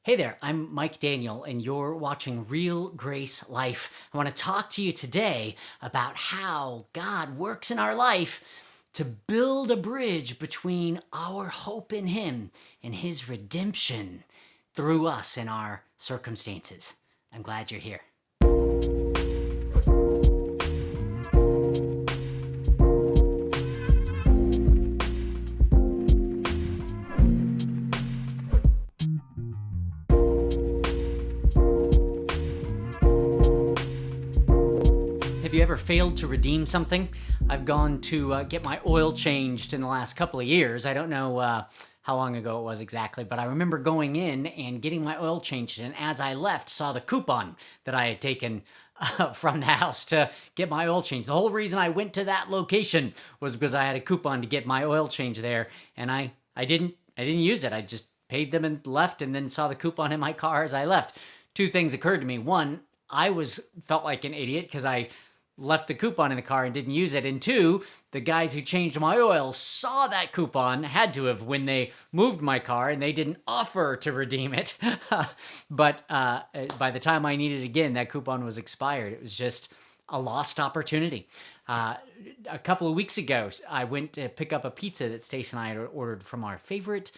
Hey there, I'm Mike Daniel, and you're watching Real Grace Life. I want to talk to you today about how God works in our life to build a bridge between our hope in Him and His redemption through us in our circumstances. I'm glad you're here. Have you ever failed to redeem something? I've gone to get my oil changed in the last couple of years. I don't know how long ago it was exactly, but I remember going in and getting my oil changed, and as I left, saw the coupon that I had taken from the house to get my oil changed. The whole reason I went to that location was because I had a coupon to get my oil change there, and I didn't use it. I just paid them and left, and then saw the coupon in my car as I left. Two things occurred to me. One, felt like an idiot because I left the coupon in the car and didn't use it. And two, the guys who changed my oil saw that coupon, had to have, when they moved my car, and they didn't offer to redeem it. But by the time I needed it again, that coupon was expired. It was just a lost opportunity. A couple of weeks ago, I went to pick up a pizza that Stace and I had ordered from our favorite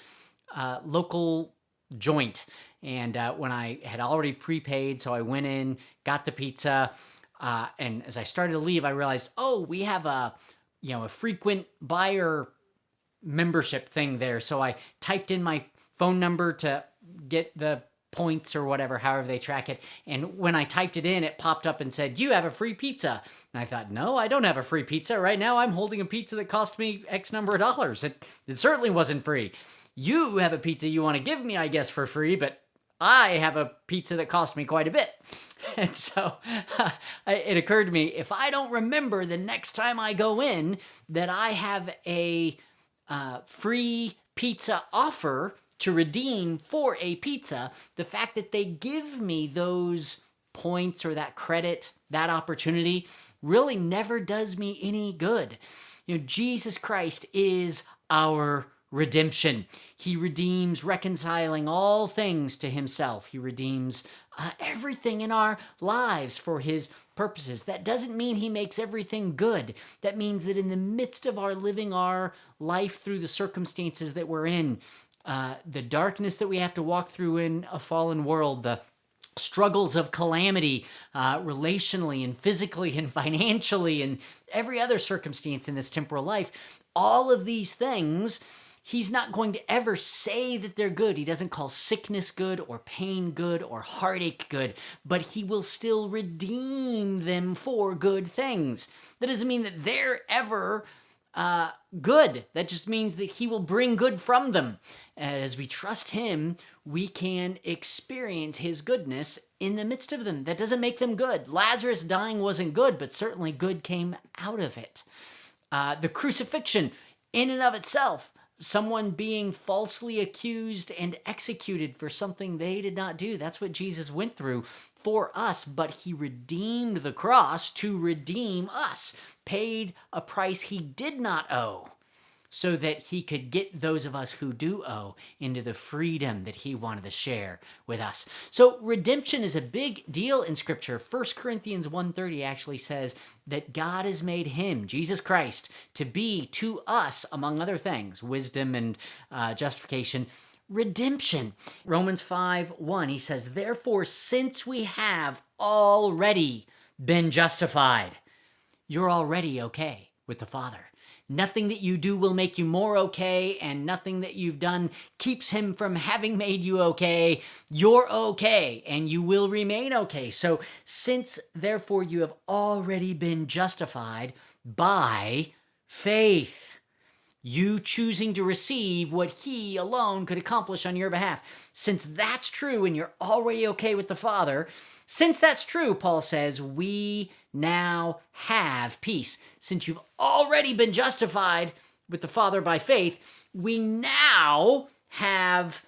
local joint. And when I had already prepaid, so I went in, got the pizza, and as I started to leave, I realized, oh, we have a frequent buyer membership thing there. So I typed in my phone number to get the points or whatever, however they track it. And when I typed it in, it popped up and said, you have a free pizza. And I thought, no, I don't have a free pizza. Right now, I'm holding a pizza that cost me X number of dollars. It certainly wasn't free. You have a pizza you want to give me, I guess, for free, but I have a pizza that cost me quite a bit. And so it occurred to me, if I don't remember the next time I go in that I have a free pizza offer to redeem for a pizza, the fact that they give me those points or that credit, that opportunity, really never does me any good. Jesus Christ is our redemption. He redeems, reconciling all things to Himself. He redeems everything in our lives for His purposes. That doesn't mean He makes everything good. That means that in the midst of our living our life through the circumstances that we're in, the darkness that we have to walk through in a fallen world, the struggles of calamity, relationally and physically and financially and every other circumstance in this temporal life, all of these things, He's not going to ever say that they're good. He doesn't call sickness good or pain good or heartache good, but He will still redeem them for good things. That doesn't mean that they're ever good. That just means that He will bring good from them. As we trust Him, we can experience His goodness in the midst of them. That doesn't make them good. Lazarus dying wasn't good, but certainly good came out of it. The crucifixion, in and of itself, someone being falsely accused and executed for something they did not do. That's what Jesus went through for us, but He redeemed the cross to redeem us, paid a price He did not owe, so that He could get those of us who do owe into the freedom that He wanted to share with us. So redemption is a big deal in Scripture. 1 Corinthians 1:30 actually says that God has made Him, Jesus Christ, to be to us, among other things, wisdom and justification, redemption. Romans 5:1, he says, therefore, since we have already been justified, you're already okay with the Father. Nothing that you do will make you more okay, and nothing that you've done keeps Him from having made you okay. You're okay, and you will remain okay. So since, therefore, you have already been justified by faith, you choosing to receive what He alone could accomplish on your behalf. Since that's true, and you're already okay with the Father, since that's true, Paul says, we now have peace. Since you've already been justified with the Father by faith, we now have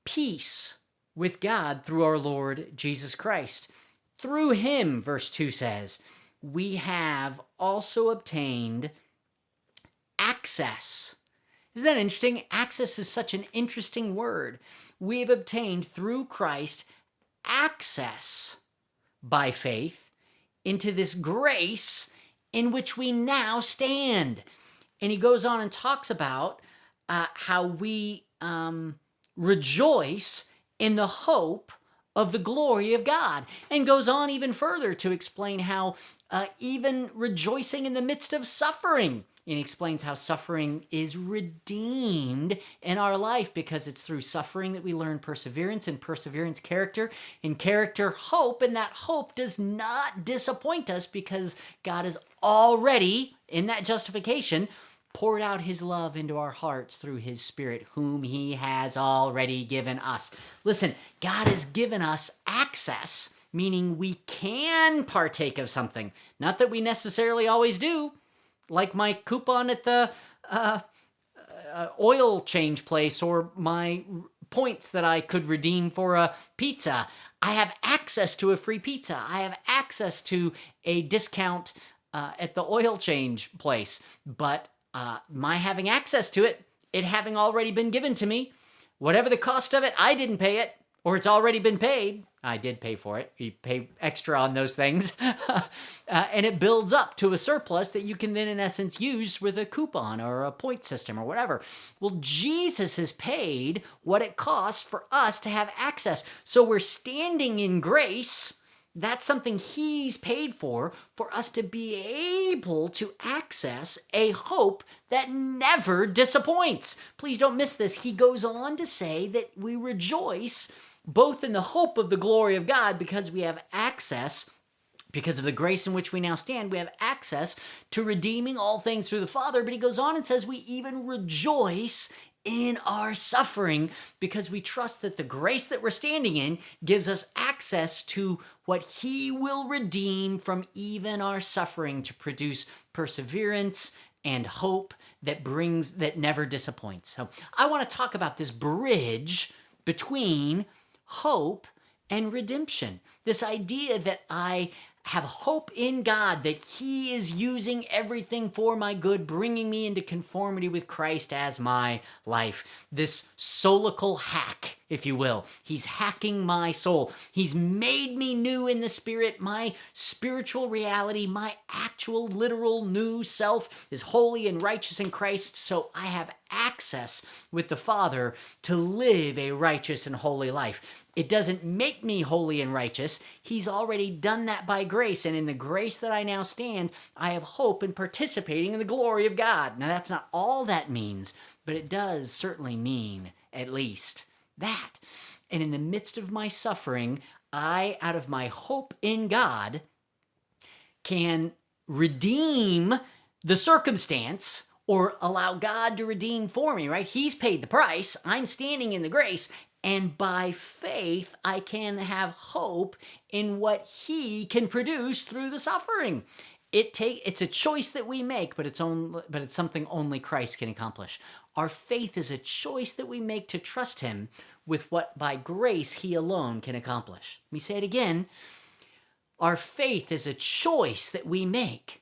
peace with God through our Lord Jesus Christ. Through Him, verse 2 says, we have also obtained access Isn't that interesting? Access is such an interesting word. We have obtained through Christ access by faith into this grace in which we now stand. And he goes on and talks about how we rejoice in the hope of the glory of God, and goes on even further to explain how even rejoicing in the midst of suffering. And he explains how suffering is redeemed in our life because it's through suffering that we learn perseverance, and perseverance, character, and character, hope. And that hope does not disappoint us because God has already, in that justification, poured out his love into our hearts through his Spirit, whom he has already given us. Listen, God has given us access, meaning we can partake of something. Not that we necessarily always do, like my coupon at the oil change place, or my points that I could redeem for a pizza. I have access to a free pizza. I have access to a discount at the oil change place. But my having access to it, it having already been given to me, whatever the cost of it, I didn't pay it, or it's already been paid. I did pay for it. You pay extra on those things. And it builds up to a surplus that you can then, in essence, use with a coupon or a point system or whatever. Well, Jesus has paid what it costs for us to have access. So we're standing in grace. That's something he's paid for us to be able to access a hope that never disappoints. Please don't miss this. He goes on to say that we rejoice both in the hope of the glory of God because we have access, because of the grace in which we now stand, we have access to redeeming all things through the Father. But he goes on and says we even rejoice in our suffering because we trust that the grace that we're standing in gives us access to what he will redeem from even our suffering to produce perseverance and hope that never disappoints. So I want to talk about this bridge between hope and redemption. This idea that I have hope in God, that he is using everything for my good, bringing me into conformity with Christ as my life. This solical hack, if you will. He's hacking my soul. He's made me new in the Spirit. My spiritual reality, my actual literal new self is holy and righteous in Christ, so I have access with the Father to live a righteous and holy life. It doesn't make me holy and righteous. He's already done that by grace. And in the grace that I now stand, I have hope in participating in the glory of God. Now, that's not all that means, but it does certainly mean at least that. And in the midst of my suffering, I, out of my hope in God, can redeem the circumstance or allow God to redeem for me, right? He's paid the price. I'm standing in the grace. And by faith, I can have hope in what he can produce through the suffering. It's a choice that we make, but it's something only Christ can accomplish. Our faith is a choice that we make to trust him with what by grace he alone can accomplish. Let me say it again. Our faith is a choice that we make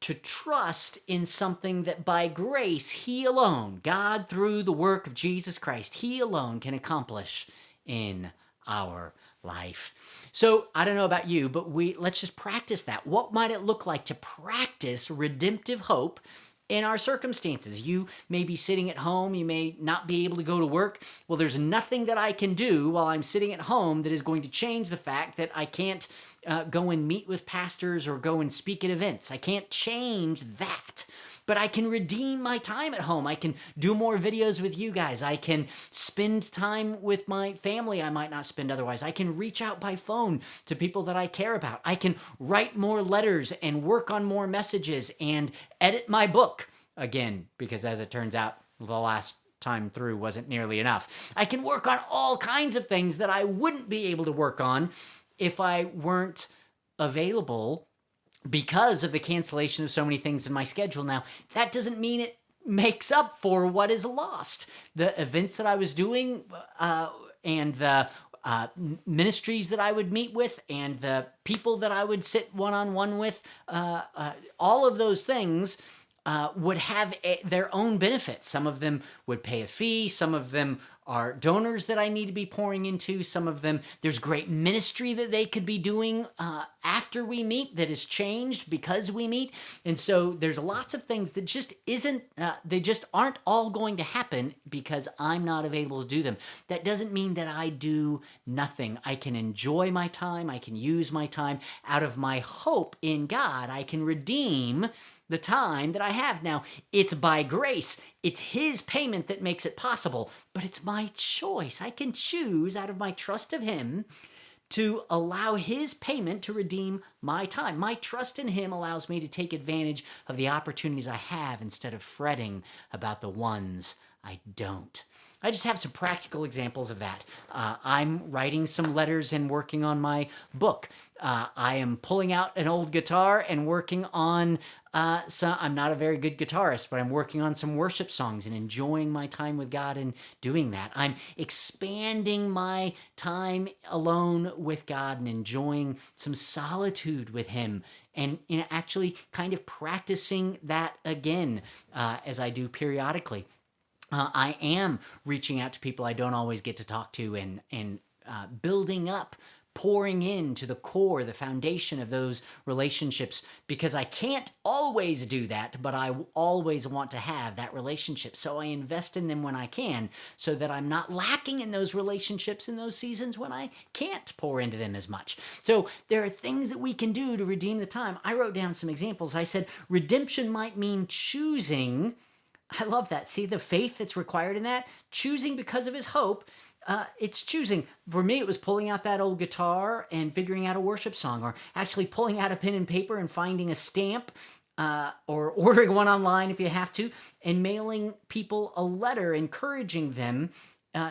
to trust in something that by grace he alone, God through the work of Jesus Christ, he alone can accomplish in our life. So I don't know about you, but let's just practice that. What might it look like to practice redemptive hope in our circumstances? You may be sitting at home. You may not be able to go to work. Well, there's nothing that I can do while I'm sitting at home that is going to change the fact that I can't go and meet with pastors or go and speak at events. I can't change that. But I can redeem my time at home. I can do more videos with you guys. I can spend time with my family I might not spend otherwise. I can reach out by phone to people that I care about. I can write more letters and work on more messages and edit my book. Again, because as it turns out, the last time through wasn't nearly enough. I can work on all kinds of things that I wouldn't be able to work on if I weren't available because of the cancellation of so many things in my schedule. Now, that doesn't mean it makes up for what is lost. The events that I was doing and the ministries that I would meet with and the people that I would sit one-on-one with, all of those things would have their own benefits. Some of them would pay a fee. Some of them are donors that I need to be pouring into. Some of them, there's great ministry that they could be doing after we meet that has changed because we meet. And so there's lots of things that just they just aren't all going to happen because I'm not available to do them. That doesn't mean that I do nothing. I can enjoy my time. I can use my time. Out of my hope in God, I can redeem the time that I have. Now, it's by grace. It's His payment that makes it possible, but it's my choice. I can choose out of my trust of Him to allow His payment to redeem my time. My trust in Him allows me to take advantage of the opportunities I have instead of fretting about the ones I don't. I just have some practical examples of that. I'm writing some letters and working on my book. I am pulling out an old guitar and working on I'm not a very good guitarist, but I'm working on some worship songs and enjoying my time with God and doing that. I'm expanding my time alone with God and enjoying some solitude with Him, and actually kind of practicing that again as I do periodically. I am reaching out to people I don't always get to talk to and building up, pouring into the core, the foundation of those relationships, because I can't always do that, but I always want to have that relationship. So I invest in them when I can so that I'm not lacking in those relationships in those seasons when I can't pour into them as much. So there are things that we can do to redeem the time. I wrote down some examples. I said redemption might mean choosing. I love that. See the faith that's required in that? Choosing because of His hope. It's choosing. For me, it was pulling out that old guitar and figuring out a worship song, or actually pulling out a pen and paper and finding a stamp, or ordering one online if you have to, and mailing people a letter encouraging them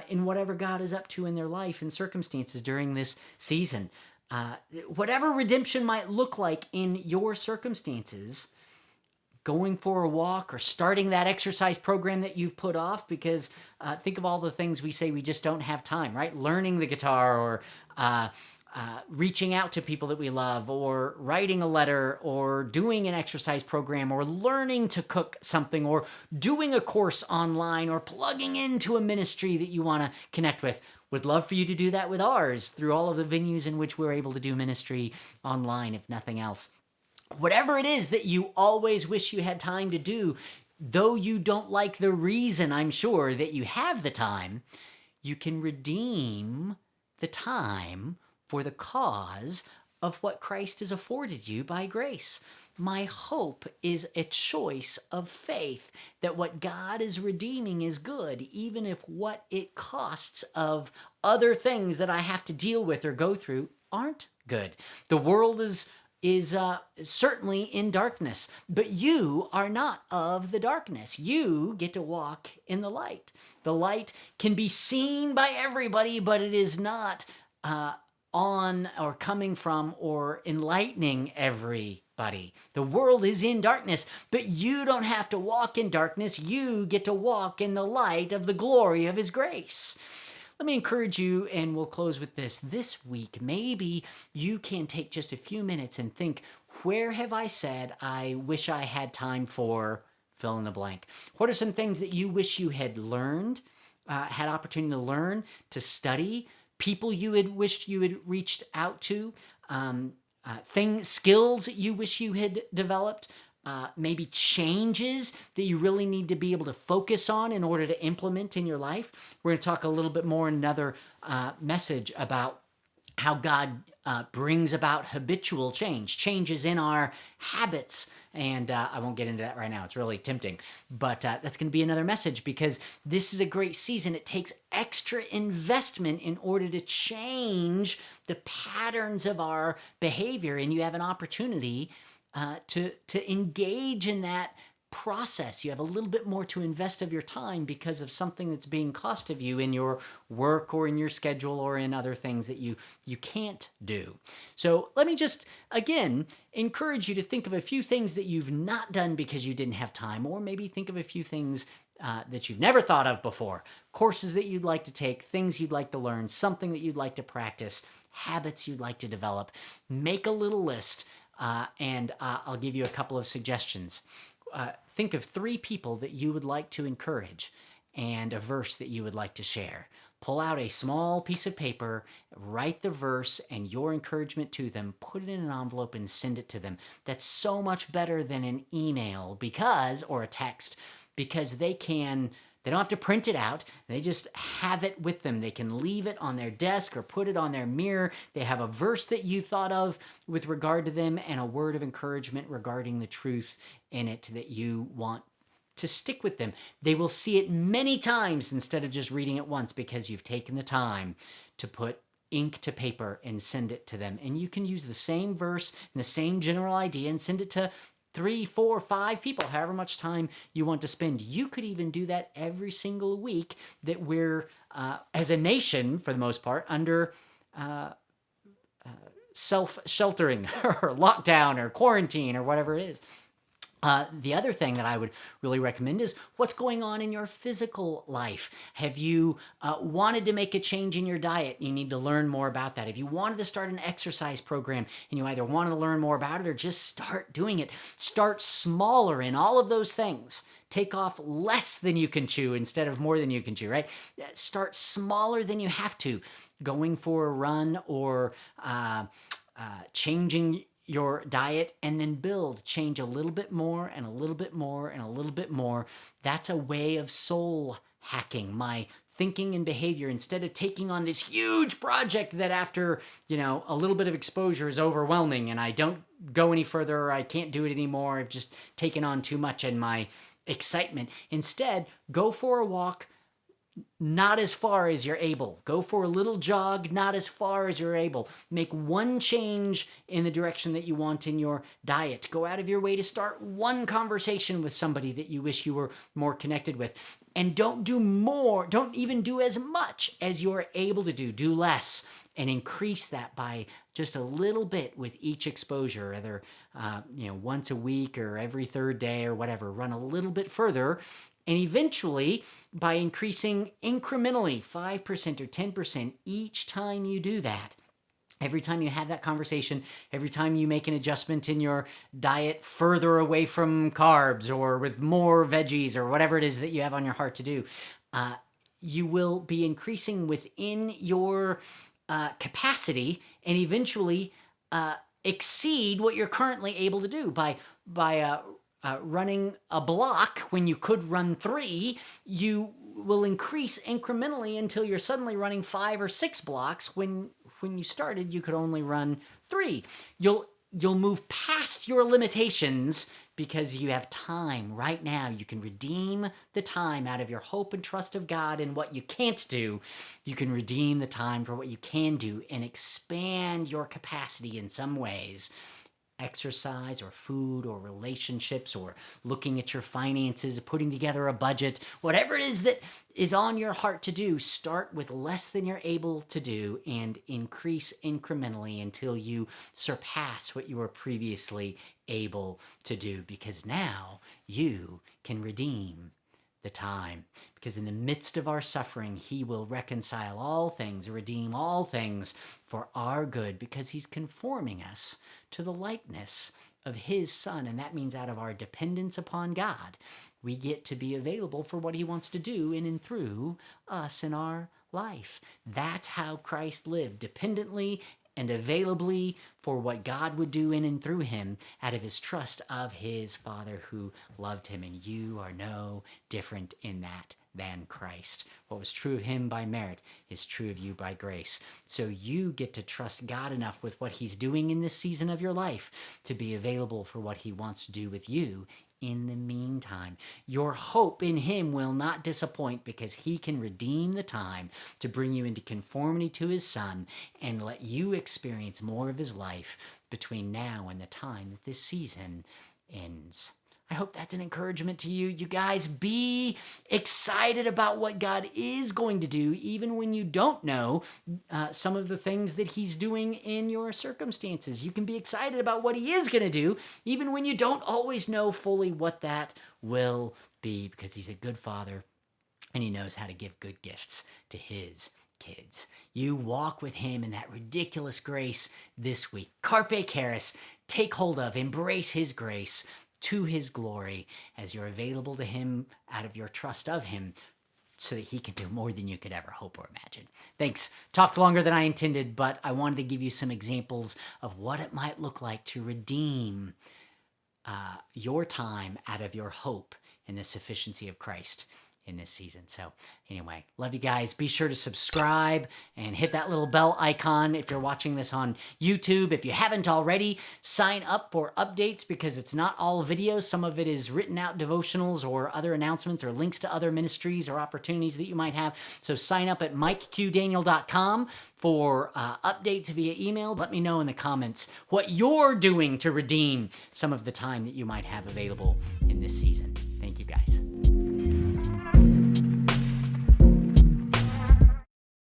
in whatever God is up to in their life and circumstances during this season. Whatever redemption might look like in your circumstances, going for a walk or starting that exercise program that you've put off because think of all the things we say we just don't have time, right? Learning the guitar, or reaching out to people that we love, or writing a letter, or doing an exercise program, or learning to cook something, or doing a course online, or plugging into a ministry that you want to connect with. Would love for you to do that with ours through all of the venues in which we're able to do ministry online, if nothing else. Whatever it is that you always wish you had time to do, though you don't like the reason, I'm sure, that you have the time, you can redeem the time for the cause of what Christ has afforded you by grace. My hope is a choice of faith that what God is redeeming is good, even if what it costs of other things that I have to deal with or go through aren't good. The world is certainly in darkness, but you are not of the darkness. You get to walk in the light. The light can be seen by everybody, but it is not on or coming from or enlightening everybody. The world is in darkness, but you don't have to walk in darkness. You get to walk in the light of the glory of His grace. Let me encourage you, and we'll close with this. This week, maybe you can take just a few minutes and think, where have I said I wish I had time for fill in the blank? What are some things that you wish you had learned, had opportunity to learn, to study, people you had wished you had reached out to, skills you wish you had developed, maybe changes that you really need to be able to focus on in order to implement in your life. We're going to talk a little bit more in another message about how God brings about habitual changes in our habits. And I won't get into that right now. It's really tempting. But that's going to be another message, because this is a great season. It takes extra investment in order to change the patterns of our behavior. And you have an opportunity to engage in that process. You have a little bit more to invest of your time because of something that's being cost of you in your work or in your schedule or in other things that you can't do. So let me just, again, encourage you to think of a few things that you've not done because you didn't have time, or maybe think of a few things that you've never thought of before. Courses that you'd like to take, things you'd like to learn, something that you'd like to practice, habits you'd like to develop. Make a little list. And I'll give you a couple of suggestions. think of 3 people that you would like to encourage and a verse that you would like to share. Pull out a small piece of paper, write the verse and your encouragement to them, put it in an envelope and send it to them. That's so much better than an email or a text, because they don't have to print it out. They just have it with them. They can leave it on their desk or put it on their mirror. They have a verse that you thought of with regard to them and a word of encouragement regarding the truth in it that you want to stick with them. They will see it many times instead of just reading it once, because you've taken the time to put ink to paper and send it to them. And you can use the same verse and the same general idea and send it to 3, 4, 5 people, however much time you want to spend. You could even do that every single week that we're, as a nation, for the most part, under self-sheltering or lockdown or quarantine or whatever it is. The other thing that I would really recommend is what's going on in your physical life. Have you wanted to make a change in your diet? You need to learn more about that. If you wanted to start an exercise program and you either want to learn more about it or just start doing it, start smaller in all of those things. Take off less than you can chew instead of more than you can chew, right? Start smaller than you have to. Going for a run or changing your diet, and then change a little bit more and a little bit more and a little bit more. That's a way of soul hacking my thinking and behavior, instead of taking on this huge project that after, a little bit of exposure is overwhelming and I don't go any further or I can't do it anymore. I've just taken on too much in my excitement. Instead, go for a walk, not as far as you're able. Go for a little jog, not as far as you're able. Make one change in the direction that you want in your diet. Go out of your way to start one conversation with somebody that you wish you were more connected with. And don't even do as much as you're able to do. Do less and increase that by just a little bit with each exposure, either once a week or every third day or whatever. Run a little bit further. And eventually, by increasing incrementally 5% or 10% each time you do that, every time you have that conversation, every time you make an adjustment in your diet further away from carbs or with more veggies or whatever it is that you have on your heart to do, you will be increasing within your capacity and eventually exceed what you're currently able to do by running a block when you could run 3. You will increase incrementally until you're suddenly running 5 or 6 blocks when you started you could only run 3. You'll move past your limitations because you have time right now. You can redeem the time out of your hope and trust of God in what you can't do. You can redeem the time for what you can do and expand your capacity in some ways. Exercise or food or relationships or looking at your finances, putting together a budget, whatever it is that is on your heart to do, start with less than you're able to do and increase incrementally until you surpass what you were previously able to do, because now you can redeem the time. Because in the midst of our suffering, he will reconcile all things, redeem all things for our good, because he's conforming us to the likeness of his Son. And that means out of our dependence upon God, we get to be available for what he wants to do in and through us in our life. That's how Christ lived, dependently and availably for what God would do in and through him out of his trust of his Father who loved him. And you are no different in that than Christ. What was true of him by merit is true of you by grace. So you get to trust God enough with what he's doing in this season of your life to be available for what he wants to do with you in the meantime. Your hope in him will not disappoint, because he can redeem the time to bring you into conformity to his Son and let you experience more of his life between now and the time that this season ends. I hope that's an encouragement to you. You guys, be excited about what God is going to do, even when you don't know some of the things that he's doing in your circumstances. You can be excited about what he is going to do, even when you don't always know fully what that will be, because he's a good Father and he knows how to give good gifts to his kids. You walk with him in that ridiculous grace this week. Carpe Charis, take hold of, embrace his grace to his glory as you're available to him out of your trust of him, so that he can do more than you could ever hope or imagine. Thanks. Talked longer than I intended, but I wanted to give you some examples of what it might look like to redeem your time out of your hope in the sufficiency of Christ in this season. So anyway, love you guys. Be sure to subscribe and hit that little bell icon if you're watching this on YouTube. If you haven't already, sign up for updates, because it's not all videos. Some of it is written out devotionals or other announcements or links to other ministries or opportunities that you might have. So sign up at MikeQDaniel.com for updates via email. Let me know in the comments what you're doing to redeem some of the time that you might have available in this season. Thank you guys.